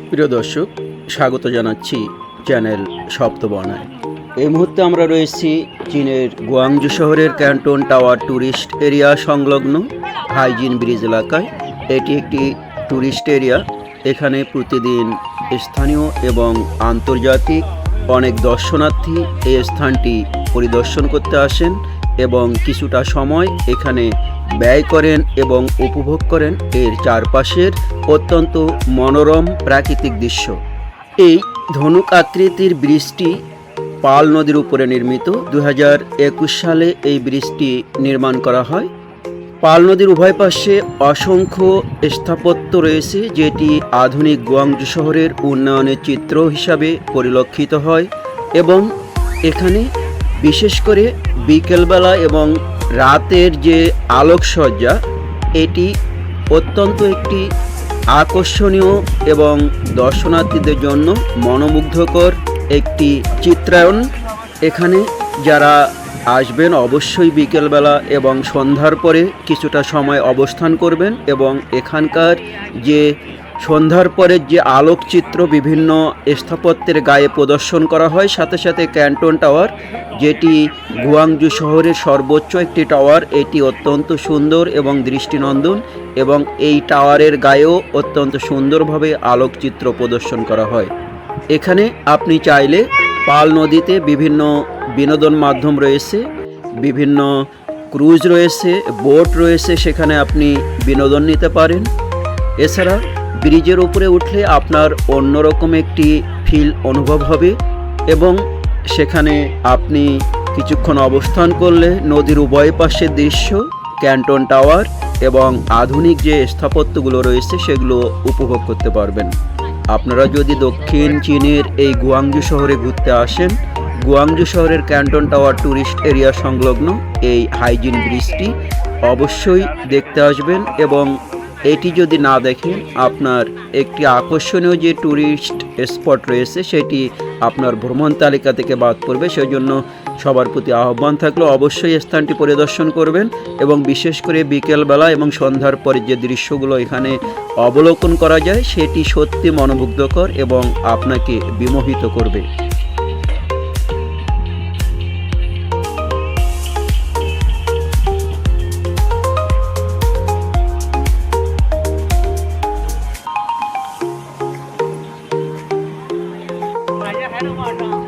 প্রিয় দর্শক, স্বাগত জানাচ্ছি চ্যানেল সপ্তবর্ণায়। এই মুহূর্তে আমরা রয়েছি চীনের গুয়াংজু শহরের ক্যান্টন টাওয়ার ট্যুরিস্ট এরিয়া সংলগ্ন হাইজিন ব্রিজ এলাকায়। এটি একটি ট্যুরিস্ট এরিয়া। এখানে প্রতিদিন স্থানীয় এবং আন্তর্জাতিক অনেক দর্শনার্থী এই স্থানটি পরিদর্শন করতে আসেন এবং কিছুটা সময় এখানে ব্যয় করেন এবং উপভোগ করেন এর চারপাশের অত্যন্ত মনোরম প্রাকৃতিক দৃশ্য। এই ধনুক আকৃতির ব্রিজটি পাল নদীর উপরে নির্মিত। 2021 সালে এই ব্রিজটি নির্মাণ করা হয়। পাল নদীর উভয় পাশে অসংখ্য স্থাপত্য রয়েছে, যেটি আধুনিক গুয়াংজু শহরের উন্নয়নের চিত্র হিসাবে পরিলক্ষিত হয় এবং এখানে বিশেষ করে বিকেলবেলা এবং রাতের যে আলোকসজ্জা, এটি অত্যন্ত একটি আকর্ষণীয় এবং দর্শনার্থীদের জন্য মনোমুগ্ধকর একটি চিত্রায়ন। এখানে যারা আসবেন অবশ্যই বিকেলবেলা এবং সন্ধ্যার পরে কিছুটা সময় অবস্থান করবেন এবং এখানকার যে সন্ধ্যার পরের যে আলোকচিত্র বিভিন্ন স্থাপত্যের গায়ে প্রদর্শন করা হয়, সাথে সাথে ক্যান্টন টাওয়ার, যেটি গুয়াংজু শহরের সর্বোচ্চ একটি টাওয়ার, এটি অত্যন্ত সুন্দর এবং দৃষ্টিনন্দন এবং এই টাওয়ারের গায়েও অত্যন্ত সুন্দরভাবে আলোকচিত্র প্রদর্শন করা হয়। এখানে আপনি চাইলে পাল নদীতে বিভিন্ন বিনোদন মাধ্যম রয়েছে, বিভিন্ন ক্রুজ রয়েছে, বোট রয়েছে, সেখানে আপনি বিনোদন নিতে পারেন। এছাড়া ব্রিজের উপরে উঠলে আপনার অন্যরকম একটি ফিল অনুভব হবে এবং সেখানে আপনি কিছুক্ষণ অবস্থান করলে নদীর উভয় পাশের দৃশ্য, ক্যান্টন টাওয়ার এবং আধুনিক যে স্থাপত্যগুলো রয়েছে সেগুলো উপভোগ করতে পারবেন। আপনারা যদি দক্ষিণ চীনের এই গুয়াংজু শহরে ঘুরতে আসেন, গুয়াংজু শহরের ক্যান্টন টাওয়ার ট্যুরিস্ট এরিয়া সংলগ্ন এই হাইজিন ব্রিজটি অবশ্যই দেখতে আসবেন এবং এটি যদি না দেখেন আপনার একটি আকর্ষণীয় যে ট্যুরিস্ট স্পট রয়েছে সেটি আপনার ভ্রমণ তালিকা থেকে বাদ পড়বে। সেই জন্য সবার প্রতি আহ্বান থাকলো অবশ্যই স্থানটি পরিদর্শন করবেন এবং বিশেষ করে বিকেলবেলা এবং সন্ধ্যার পরে যে দৃশ্যগুলো এখানে অবলোকন করা যায় সেটি সত্যি মনোমুগ্ধকর এবং আপনাকে বিমোহিত করবে।还是马上。